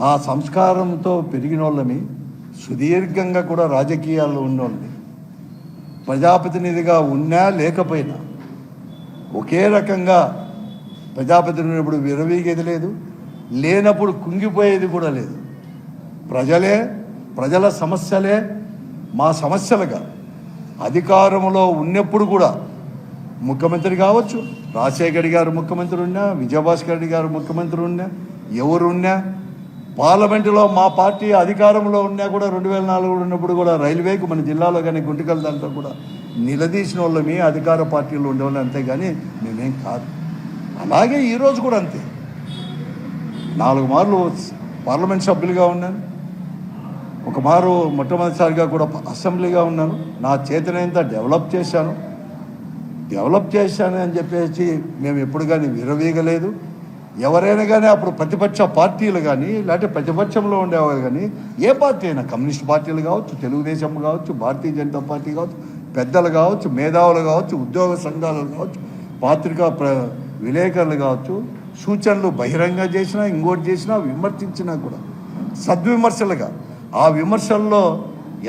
ఆ సంస్కారంతో పెరిగిన వాళ్ళని, సుదీర్ఘంగా కూడా రాజకీయాల్లో ఉన్నోళ్ళని, ప్రజాప్రతినిధిగా ఉన్నా లేకపోయినా ఒకే రకంగా ప్రజాప్రతినిధి ఉన్నప్పుడు విరవీగేది లేదు, లేనప్పుడు కుంగిపోయేది కూడా లేదు. ప్రజల సమస్యలే మా సమస్యలుగా అధికారంలో ఉన్నప్పుడు కూడా ముఖ్యమంత్రి కావచ్చు, రాజశేఖర్ గారు ముఖ్యమంత్రి ఉన్నా, విజయభాస్కర్ రెడ్డి గారు ముఖ్యమంత్రి ఉన్నా, ఎవరున్నా, పార్లమెంటులో మా పార్టీ అధికారంలో ఉన్నా కూడా 2004 ఉన్నప్పుడు కూడా రైల్వేకు మన జిల్లాలో కానీ గుంటకల్ దాంట్లో కూడా నిలదీసిన వాళ్ళని అధికార పార్టీలో ఉండేవాళ్ళు, అంతేగాని మేమేం కాదు. అలాగే ఈరోజు కూడా అంతే. 4 మార్లు పార్లమెంట్ సభ్యులుగా ఉన్నాను, ఒక మారు మొట్టమొదటిసారిగా కూడా అసెంబ్లీగా ఉన్నాను. నా చేతనంతా డెవలప్ చేశాను అని చెప్పేసి మేము ఎప్పుడు కానీ విరవీగలేదు. ఎవరైనా కానీ అప్పుడు ప్రతిపక్ష పార్టీలు కానీ లేకపోతే ప్రతిపక్షంలో ఉండేవాళ్ళు కానీ ఏ పార్టీ అయినా, కమ్యూనిస్ట్ పార్టీలు కావచ్చు, తెలుగుదేశం కావచ్చు, భారతీయ జనతా పార్టీ కావచ్చు, పెద్దలు కావచ్చు, మేధావులు కావచ్చు, ఉద్యోగ సంఘాలు కావచ్చు, పత్రికా విలేకరులు కావచ్చు, సూచనలు బహిరంగ చేసినా, ఇంకోటి చేసినా, విమర్శించినా కూడా సద్విమర్శలుగా, ఆ విమర్శల్లో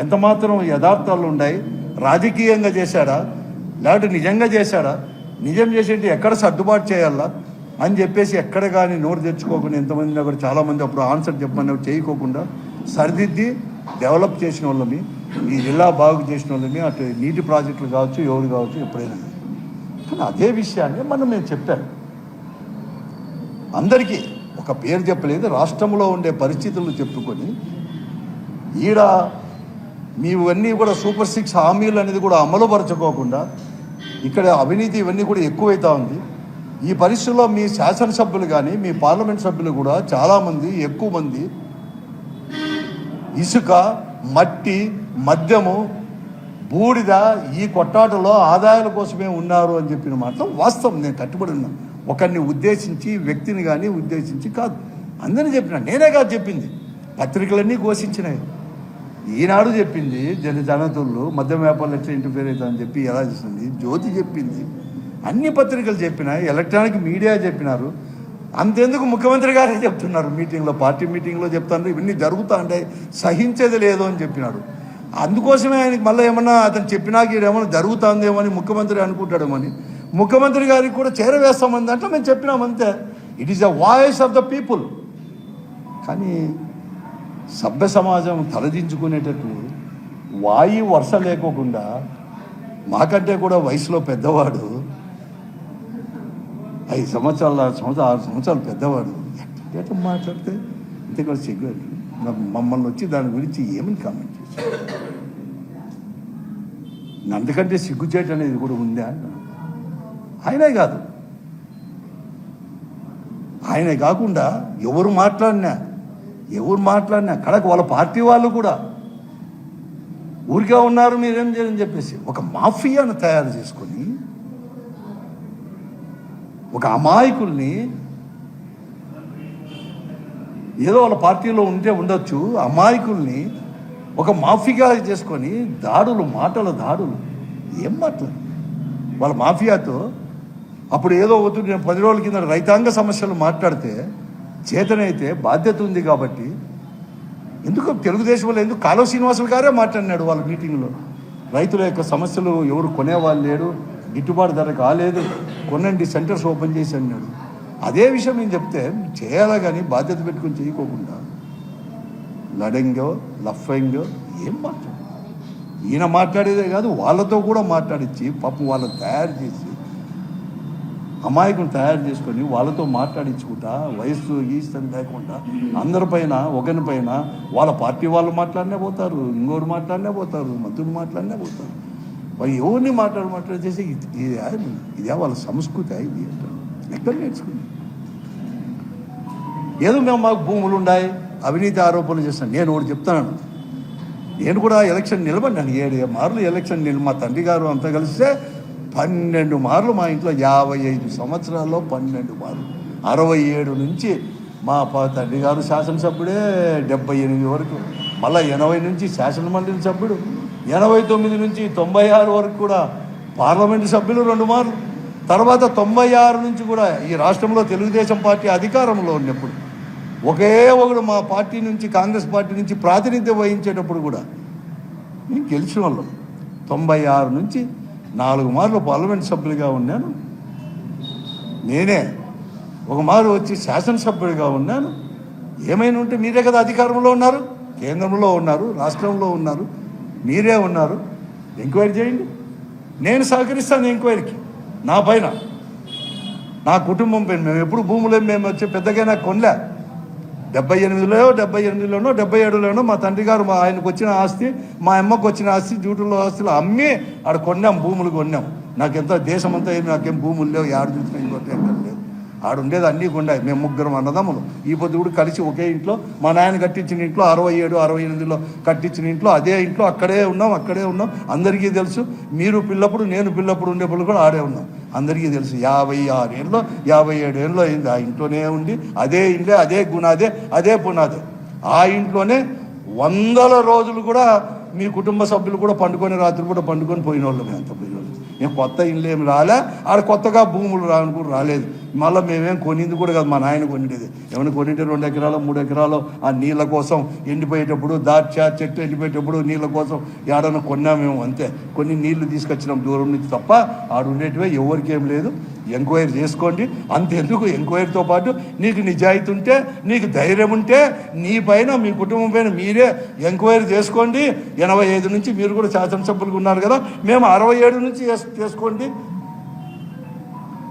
ఎంతమాత్రం యథార్థాలు ఉన్నాయి, రాజకీయంగా చేశాడా లేకపోతే నిజంగా చేశాడా, నిజం చేసేటి ఎక్కడ సర్దుబాటు చేయాలా అని చెప్పేసి ఎక్కడ కానీ నోరు తెచ్చుకోకుండా, ఎంతమంది కూడా చాలామంది అప్పుడు ఆన్సర్ చెప్పమని చేయకోకుండా సరిదిద్ది డెవలప్ చేసిన వాళ్ళని, ఈ జిల్లా బాగు చేసిన వాళ్ళని, అటు నీటి ప్రాజెక్టులు కావచ్చు, ఎవరు కావచ్చు, ఎప్పుడైనా. కానీ అదే విషయాన్ని మేము చెప్పాను అందరికీ. ఒక పేరు చెప్పలేదు, రాష్ట్రంలో ఉండే పరిస్థితులను చెప్పుకొని ఈడ మీవన్నీ కూడా సూపర్ 6 హామీలు అనేది కూడా అమలుపరచుకోకుండా ఇక్కడ అవినీతి ఇవన్నీ కూడా ఎక్కువైతా ఉంది. ఈ పరిస్థితుల్లో మీ శాసనసభ్యులు కానీ మీ పార్లమెంట్ సభ్యులు కూడా చాలామంది, ఎక్కువ మంది ఇసుక, మట్టి, మద్యము, బూడిద ఈ కొట్టాటలో ఆదాయాల కోసమే ఉన్నారు అని చెప్పిన మాట వాస్తవం. నేను కట్టుబడి ఉన్నా. ఒకరిని ఉద్దేశించి, వ్యక్తిని కానీ ఉద్దేశించి కాదు, అందరినీ చెప్పినా. నేనే కాదు చెప్పింది, పత్రికలన్నీ ఘోషించినాయి. ఈనాడు చెప్పింది, జనతులు మద్యం వ్యాపారాలు ఎట్లా ఇంటర్ఫేర్ అవుతుందని చెప్పి ఎలా చేస్తుంది, జ్యోతి చెప్పింది, అన్ని పత్రికలు చెప్పినాయి, ఎలక్ట్రానిక్ మీడియా చెప్పినారు. అంతెందుకు ముఖ్యమంత్రి గారే చెప్తున్నారు, మీటింగ్లో, పార్టీ మీటింగ్లో చెప్తాను, ఇవన్నీ జరుగుతా అంటే సహించేది లేదు అని చెప్పినాడు. అందుకోసమే ఆయనకి మళ్ళీ ఏమన్నా అతను చెప్పినాక ఏమన్నా జరుగుతుందేమో అని ముఖ్యమంత్రి అనుకుంటాడేమని ముఖ్యమంత్రి గారికి కూడా చేరవేస్తామని అంటే మేము చెప్పినామంతే. It is the voice of the people. కానీ సభ్య సమాజం తలదించుకునేటట్లు వాయి వరుస లేకోకుండా, మాకంటే కూడా వయసులో పెద్దవాడు, 5 సంవత్సరాలు 6 సంవత్సరాలు పెద్దవాడు, ఎట్లా మాట్లాడితే ఇంత కూడా సిగ్గు. మమ్మల్ని వచ్చి దాని గురించి ఏమని కామెంట్ చేశారు? అంతకంటే సిగ్గుచేట అనేది కూడా ఉందా అన్న. ఆయనే కాదు, ఆయనే కాకుండా ఎవరు మాట్లాడినా కడకు వాళ్ళ పార్టీ వాళ్ళు కూడా ఊరికే ఉన్నారు, మీరేం చేయాలని చెప్పేసి ఒక మాఫియాను తయారు చేసుకొని, ఒక అమాయకుల్ని, ఏదో వాళ్ళ పార్టీలో ఉంటే ఉండొచ్చు, అమాయకుల్ని ఒక మాఫియా చేసుకొని దాడులు, మాటల దాడులు. ఏం మాటలు వాళ్ళ మాఫియాతో? అప్పుడు ఏదో అవుతుంది. నేను 10 రోజుల కింద రైతాంగ సమస్యలు మాట్లాడితే చేతనైతే బాధ్యత ఉంది కాబట్టి, ఎందుకు తెలుగుదేశంలో ఎందుకు కాలువ శ్రీనివాసులు గారే మాట్లాడినాడు వాళ్ళ మీటింగ్లో. రైతుల యొక్క సమస్యలు ఎవరు కొనేవాళ్ళు లేరు, గిట్టుబాటు ధర కాలేదు, కొనండి, సెంటర్స్ ఓపెన్ చేసి అన్నాడు. అదే విషయం నేను చెప్తే చేయాలా కానీ బాధ్యత పెట్టుకుని చేయకోకుండా లడంగో, లఫంగో ఏం మాట్లాడు. ఈయన మాట్లాడేదే కాదు, వాళ్ళతో కూడా మాట్లాడించి పాపం వాళ్ళని తయారు చేసి, అమాయకులు తయారు చేసుకొని వాళ్ళతో మాట్లాడించుకుంటా, వయస్సు ఈస్తని లేకుండా అందరిపైన, ఒకరిపైన వాళ్ళ పార్టీ వాళ్ళు మాట్లాడినే పోతారు, ఇంకోరు మాట్లాడినే పోతారు, మంత్రులు మాట్లాడినే పోతారు. వాళ్ళు ఎవరిని మాట్లాడేసి ఇదే వాళ్ళ సంస్కృతి. ఇది ఎక్కడ నేర్చుకుంది? ఏదో మేము మాకు భూములు ఉన్నాయి, అవినీతి ఆరోపణలు చేస్తాను. నేను ఒకటి చెప్తాను, నేను కూడా ఎలక్షన్ నిలబడినాను. 7 మార్లు ఎలక్షన్ మా తండ్రి గారు అంతా కలిస్తే 12 మార్లు మా ఇంట్లో 55 సంవత్సరాల్లో 12 మార్లు. 67 నుంచి మా తండ్రి గారు శాసనసభ్యుడే, 78 వరకు, మళ్ళీ 80 నుంచి శాసనమండలి సభ్యుడు, 89 నుంచి 96 వరకు కూడా పార్లమెంటు సభ్యులు 2 మార్లు. తర్వాత 96 నుంచి కూడా ఈ రాష్ట్రంలో తెలుగుదేశం పార్టీ అధికారంలో ఉన్నప్పుడు ఒకే ఒకడు మా పార్టీ నుంచి, కాంగ్రెస్ పార్టీ నుంచి ప్రాతినిధ్యం వహించేటప్పుడు కూడా నేను గెలిచిన వాళ్ళం. 96 నుంచి 4 మార్లు పార్లమెంట్ సభ్యులుగా ఉన్నాను నేనే. ఒక మారు వచ్చి శాసనసభ్యుడిగా ఉన్నాను. ఏమైనా ఉంటే మీరే కదా అధికారంలో ఉన్నారు, కేంద్రంలో ఉన్నారు, రాష్ట్రంలో ఉన్నారు, మీరే ఉన్నారు. ఎంక్వైరీ చేయండి, నేను సహకరిస్తాను ఎంక్వైరీకి. నా పైన, నా కుటుంబం పైన. మేము ఎప్పుడు భూములు మేము వచ్చి పెద్దగా నాకు కొనలే. 78లోనో 77లోనో మా తండ్రి గారు ఆయనకు వచ్చిన ఆస్తి, మా అమ్మకు వచ్చిన ఆస్తి, జూటులో ఆస్తులు అమ్మి ఆడ కొన్నాం, భూములు కొన్నాం. నాకెంత దేశం అంతా నాకేం భూములు లేవు, ఆడ చూసిన ఇంకోటి ఎక్కడ లేదు. ఆడుండేది అన్నీ కొన్నాయి. మేము 3 అన్నదమ్ములు ఈ పొద్దు కూడా కలిసి ఒకే ఇంట్లో, మా నాయన కట్టించిన ఇంట్లో 67, 68లో కట్టించిన ఇంట్లో, అదే ఇంట్లో అక్కడే ఉన్నాం. అందరికీ తెలుసు. మీరు పిల్లప్పుడు, నేను పిల్లప్పుడు ఉండేప్పుడు కూడా ఆడే ఉన్నాం. అందరికీ తెలుసు. 56 ఏళ్ళలో 57 ఏళ్ళు అయింది ఆ ఇంట్లోనే ఉండి, అదే ఇంట్లో అదే గుణాదే అదే పునాదే. ఆ ఇంట్లోనే 100 రోజులు కూడా మీ కుటుంబ సభ్యులు కూడా పండుకొని, రాత్రి కూడా పండుకొని పోయిన వాళ్ళు. మేము అంత పోయిన వాళ్ళు. మేము కొత్త ఇల్లు ఏమి రాలే, ఆడ కొత్తగా భూములు కూడా రాలేదు. మళ్ళీ మేమేం కొనింది కూడా కాదు, మా నాయన కొనిండేది. ఏమైనా కొనింటే 2 ఎకరాలు 3 ఎకరాలు ఆ నీళ్ళ కోసం, ఎండిపోయేటప్పుడు దాక్ష చెట్టు ఎండిపోయేటప్పుడు నీళ్ళ కోసం ఏడన్నా కొన్నామేమో అంతే. కొన్ని నీళ్లు తీసుకొచ్చినాం దూరం నుంచి తప్ప, ఆడుండేటివే ఎవరికి ఏం లేదు. ఎంక్వైరీ చేసుకోండి. అంతెందుకు, ఎంక్వైరీతో పాటు నీకు నిజాయితీ ఉంటే, నీకు ధైర్యం ఉంటే, నీ పైన మీ కుటుంబం పైన మీరే ఎంక్వైరీ చేసుకోండి. 85 నుంచి మీరు కూడా శాసనసభ్యులుగా ఉన్నారు కదా, మేము 67 నుంచి చేసుకోండి.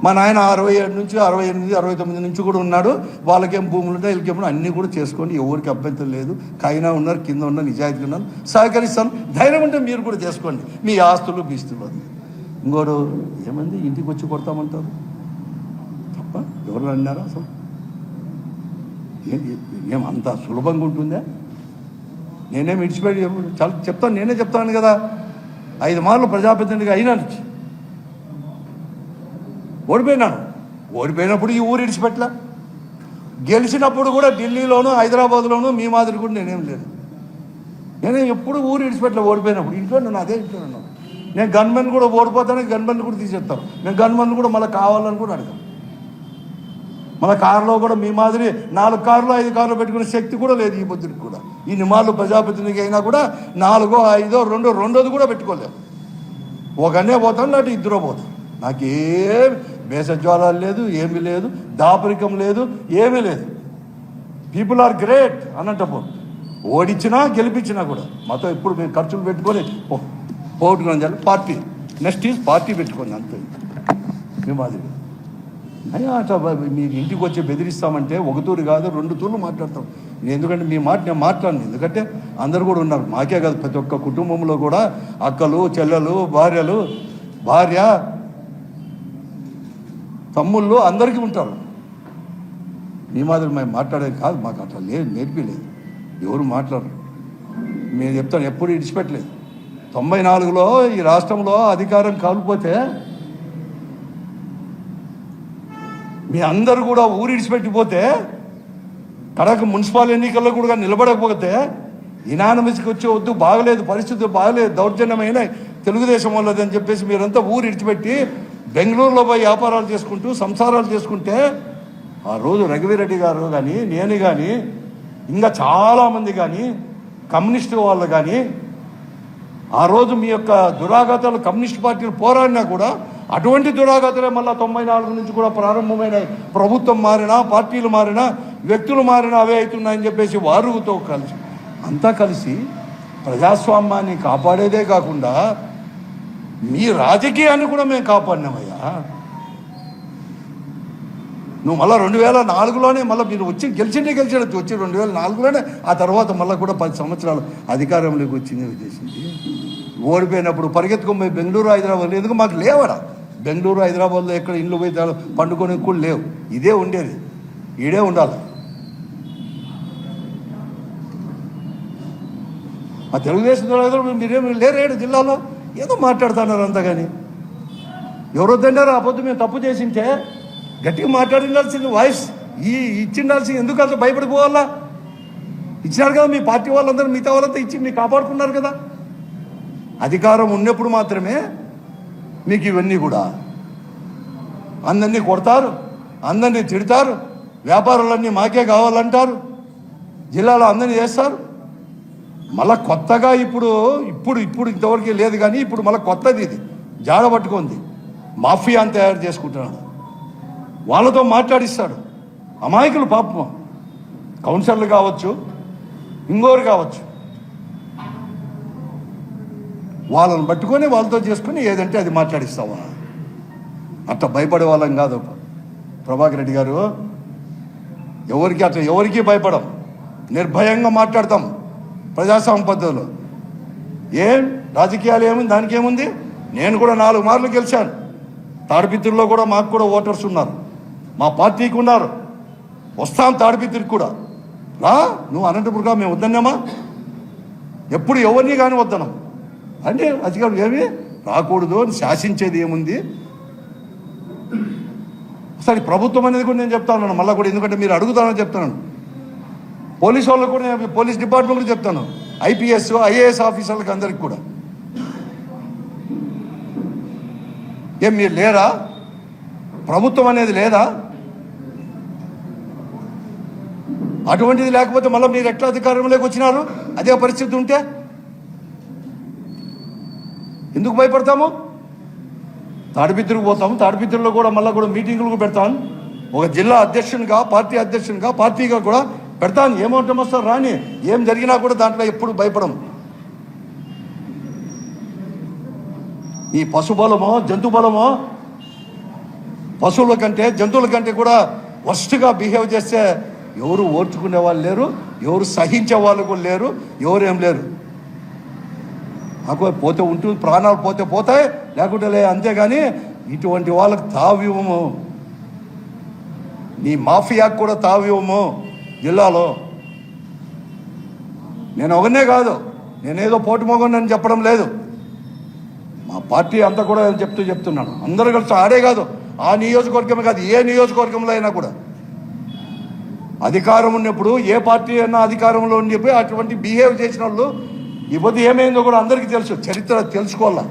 మా నాయన 67 నుంచి 68, 69 నుంచి కూడా ఉన్నాడు. వాళ్ళకేం భూములు ఉంటాయి, వీళ్ళకేమో అన్నీ కూడా చేసుకోండి. ఎవరికి అభ్యంతరం లేదు. కైనా ఉన్నారు, కింద ఉన్నారు, నిజాయితీ ఉన్నారు, సహకరిస్తాను. ధైర్యం ఉంటే మీరు కూడా చేసుకోండి. మీ ఆస్తులు బీస్తులు. ఇంకోడు ఏమంది ఇంటికి వచ్చి కొడతామంటారు తప్ప ఎవరు అన్నారా? అసలు ఏం అంత సులభంగా ఉంటుందా? నేనేం ఇడిచిపెట్టి చాలా చెప్తాను, నేనే చెప్తాను కదా. 5 మార్లు ప్రజాప్రతినిధిగా అయినాను, ఓడిపోయినప్పుడు ఈ ఊరు ఇడిచిపెట్టలే. గెలిచినప్పుడు కూడా ఢిల్లీలోనూ హైదరాబాద్లోనూ మీ మాదిరి కూడా నేనేం లేదు. నేనే ఎప్పుడు ఊరు ఇడిచిపెట్టలే. ఓడిపోయినప్పుడు ఇంట్లో నేను అదే ఇంట్లో ఉన్నాను. నేను గన్మెన్ కూడా ఓడిపోతాను, గన్మెన్ కూడా తీసేస్తాను. నేను గన్మెన్ కూడా మళ్ళీ కావాలని కూడా అడగాను. మన కారులో కూడా మీ మాదిరి 4 కార్లు 5 కార్లు పెట్టుకునే శక్తి కూడా లేదు ఈ పొద్దుకి కూడా. ఈ నిమాళ్ళు ప్రజాప్రతినిధి అయినా కూడా 4, 5, 2 రెండోది కూడా పెట్టుకోలేము. ఒకనే పోతాను, లేకపోతే 2 పోతాను. నాకేం భేషజ్వాలాలు లేదు, ఏమీ లేదు, దాపరికం లేదు, ఏమీ లేదు. పీపుల్ ఆర్ గ్రేట్ అన్నట్టు. ఓడించినా గెలిపించినా కూడా మాతో ఇప్పుడు మేము ఖర్చులు పెట్టుకొని పోగొట్టుకున్నాం. చాలు పార్టీ, నెక్స్ట్ ఈజ్ పార్టీ పెట్టుకోండి అంతే. మీ మాదిరి అని అట్లా మీరు ఇంటికి వచ్చి బెదిరిస్తామంటే 1 తూరు కాదు 2 తూర్లు మాట్లాడతాం. ఎందుకంటే మీ మాట నేను మాట్లాడను. ఎందుకంటే అందరు కూడా ఉన్నారు, మాకే కాదు ప్రతి ఒక్క కుటుంబంలో కూడా అక్కలు, చెల్లెలు, భార్య, తమ్ముళ్ళు అందరికీ ఉంటారు. మీ మాదిరి మేము మాట్లాడేది కాదు, మాకు అట్లా లేదు, నేర్పిలేదు. ఎవరు మాట్లాడరు. నేను చెప్తాను, ఎప్పుడు ఇడిచిపెట్టలేదు. 94లో ఈ రాష్ట్రంలో అధికారం కాలిపోతే మీ అందరూ కూడా ఊరు ఇడిచిపెట్టిపోతే, కడక మున్సిపల్ ఎన్నికల్లో కూడా నిలబడకపోతే, ఇనానమస్కి వచ్చే వద్దు, బాగలేదు, పరిస్థితులు బాగలేదు, దౌర్జన్యమైన తెలుగుదేశం వాళ్ళది అని చెప్పేసి మీరంతా ఊరు ఇడిచిపెట్టి బెంగళూరులో పోయి వ్యాపారాలు చేసుకుంటూ సంసారాలు చేసుకుంటే, ఆ రోజు రఘువీరెడ్డి గారు కానీ, నేను కానీ, ఇంకా చాలామంది కానీ, కమ్యూనిస్టు వాళ్ళు కానీ, ఆ రోజు మీ యొక్క దురాఘాతాలు కమ్యూనిస్ట్ పార్టీలు పోరాడినా కూడా అటువంటి దురాఘాతాలే మళ్ళీ 94 నుంచి కూడా ప్రారంభమైన. ప్రభుత్వం మారినా, పార్టీలు మారినా, వ్యక్తులు మారినా అవే అవుతున్నాయని చెప్పేసి వారుతో కలిసి అంతా కలిసి ప్రజాస్వామ్యాన్ని కాపాడేదే కాకుండా మీ రాజకీయాన్ని కూడా మేము కాపాడినామయ్యా. నువ్వు మళ్ళీ 2004లోనే మళ్ళీ మీరు గెలిచిండొచ్చు. వచ్చి 2004లోనే ఆ తర్వాత మళ్ళీ కూడా 10 సంవత్సరాలు అధికారంలోకి వచ్చింది ఉద్దేశించి. ఓడిపోయినప్పుడు పరిగెత్తుకొని పోయి బెంగళూరు, హైదరాబాద్ ఎందుకు మాకు లేవడా? బెంగళూరు, హైదరాబాద్లో ఎక్కడ ఇల్లు పోయి పండుకొని కూడా లేవు. ఇదే ఉండేది, ఈడే ఉండాలి. ఆ తెలుగుదేశం మీరేమి లేరేడు జిల్లాలో ఏదో మాట్లాడుతున్నారు అంతా. కానీ ఎవరో తింటారు. ఆ పొద్దు మేము తప్పు చేసింటే గట్టిగా మాట్లాడిండాల్సింది, వాయిస్ ఇచ్చిండాల్సింది. ఎందుకు అంత భయపడిపోవాలా? ఇచ్చినారు కదా మీ పార్టీ వాళ్ళందరూ, మిగతా వాళ్ళంతా ఇచ్చి మీకు కాపాడుకున్నారు కదా. అధికారం ఉన్నప్పుడు మాత్రమే మీకు ఇవన్నీ కూడా. అందరినీ కొడతారు, అందరినీ తిడతారు, వ్యాపారాలన్నీ మాకే కావాలంటారు, జిల్లాలో అందరినీ చేస్తారు. మళ్ళా కొత్తగా ఇప్పుడు ఇంతవరకు లేదు, కానీ ఇప్పుడు మళ్ళీ కొత్తది ఇది జాడ పట్టుకుంది. మాఫియాని తయారు చేసుకుంటున్నాడు, వాళ్ళతో మాట్లాడిస్తాడు. అమాయకులు పాపం, కౌన్సిలర్లు కావచ్చు, ఇంకోరు కావచ్చు, వాళ్ళని పట్టుకొని వాళ్ళతో చేసుకుని ఏదంటే అది మాట్లాడిస్తావా? అట్లా భయపడే వాళ్ళం కాదు ప్రభాకర్ రెడ్డి గారు. ఎవరికి భయపడం, నిర్భయంగా మాట్లాడతాం ప్రజాస్వామ్య పద్ధతిలో. ఏం రాజకీయాలు ఏముంది, దానికి ఏముంది? నేను కూడా 4 మార్లు గెలిచాను. తాడిపిత్రుల్లో కూడా మాకు కూడా ఓటర్స్ ఉన్నారు, మా పార్టీకి ఉన్నారు. వస్తాం తాడిపిత్రికి కూడా. రా, నువ్వు అనంతపురంగా మేము వద్దన్నామా? ఎప్పుడు ఎవరిని కానీ వద్దన్నాం అంటే అధికారులు ఏమి రాకూడదు అని శాసించేది ఏముంది? సరే, ప్రభుత్వం అనేది కూడా నేను చెప్తా ఉన్నాను మళ్ళీ కూడా, ఎందుకంటే మీరు అడుగుతానని చెప్తున్నాను. పోలీసు వాళ్ళకు కూడా నేను, పోలీస్ డిపార్ట్మెంట్ కూడా చెప్తాను, ఐపీఎస్ ఐఏఎస్ ఆఫీసర్లకు అందరికి కూడా. ఏం మీరు లేరా? ప్రభుత్వం అనేది లేదా? అటువంటిది లేకపోతే మళ్ళీ మీరు ఎట్లా అధికారంలోకి వచ్చినారు? అదే పరిస్థితి ఉంటే ఎందుకు భయపడతాము? తాడిపిత్రుకు పోతాము, తాడిపిత్రుల్లో కూడా మళ్ళీ కూడా మీటింగులకు పెడతాను. ఒక జిల్లా అధ్యక్షునిగా, పార్టీ అధ్యక్షునిగా, పార్టీగా కూడా పెడతాను. ఏమవుతాం వస్తారు రాని, ఏం జరిగినా కూడా దాంట్లో ఎప్పుడు భయపడం. ఈ పశుబలమో జంతు బలమో, పశువుల కంటే జంతువుల కంటే కూడా వర్స్ట్గా బిహేవ్ చేస్తే ఎవరు ఓర్చుకునే వాళ్ళు లేరు, ఎవరు సహించే వాళ్ళు కూడా లేరు, ఎవరేం లేరు. నాకు పోతే ఉంటుంది, ప్రాణాలు పోతే పోతాయి, లేకుంటే లే, అంతేగాని ఇటువంటి వాళ్ళకి తావివ్వము. నీ మాఫియాకు కూడా తావివ్వము జిల్లాలో. నేను ఒకనే కాదు, నేనేదో పోటుమోగని చెప్పడం లేదు, మా పార్టీ అంతా కూడా చెప్తున్నాను. అందరూ కలిసి ఆడే కాదు, ఆ నియోజకవర్గమే కాదు, ఏ నియోజకవర్గంలో అయినా కూడా అధికారం ఉన్నప్పుడు ఏ పార్టీ అయినా అధికారంలో ఉండిపోయి అటువంటి బిహేవ్ చేసిన వాళ్ళు ఈ పొద్దు ఏమైందో కూడా అందరికీ తెలుసు, చరిత్ర తెలుసుకోవాలా.